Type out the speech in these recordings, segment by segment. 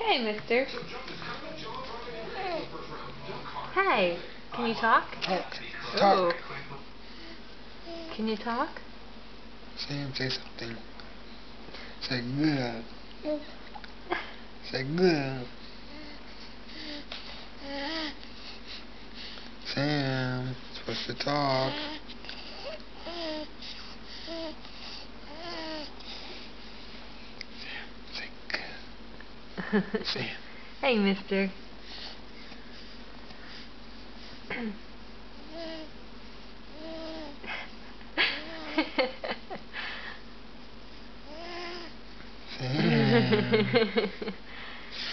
Hey, mister. Hey, can you talk? Talk. Ooh. Talk. Can you talk? Sam, say something. Say good. Say good. Sam, supposed to talk. Sam, say good. Sam. Hey, mister. Sam.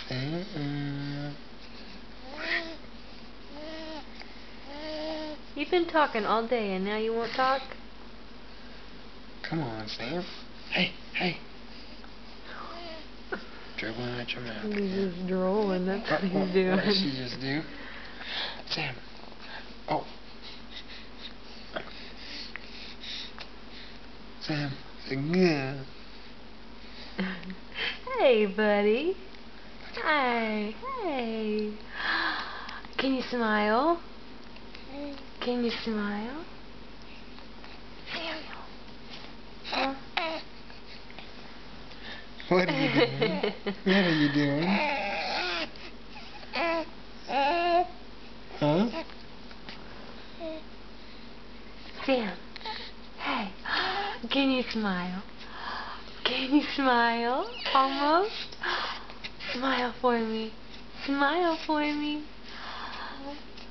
Sam. You've been talking all day and now you won't talk? Come on, Sam. Hey, hey. Dribbling at your mouth. He's just drooling, that's what he's doing. What did she just do? Sam. Oh. Sam, say good. Hey, buddy. Hi. Hey. Can you smile? Can you smile? Samuel. Huh? What are you doing? What are you doing? Huh? Sam. Hey. Can you smile? Can you smile? Almost. Smile for me. Smile for me.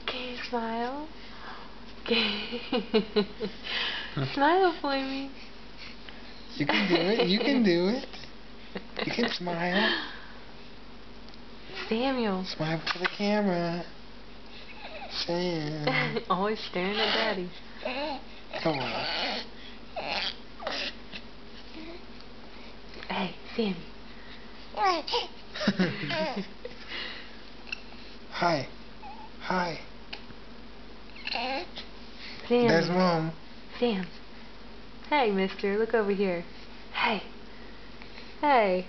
Can you smile? Smile for me. You can do it. You can do it. You can smile. Samuel. Smile for the camera. Sam. Always staring at Daddy. Come on. Hey, Sammy. Hi. Hi. Sam. There's Mom. Sam. Hey, mister, look over here. Hey. Hey.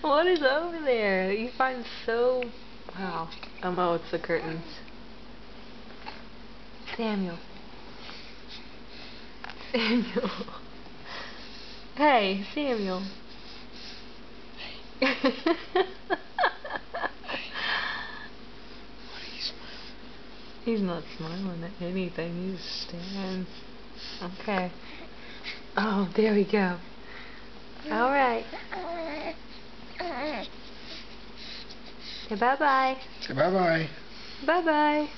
What is over there? You find so... Wow. Oh, it's the curtains. Samuel. Samuel. Hey, Samuel. He's not smiling at anything. He's staring. Okay. Oh, there we go. All right. Okay, bye-bye. Say bye-bye. Bye-bye.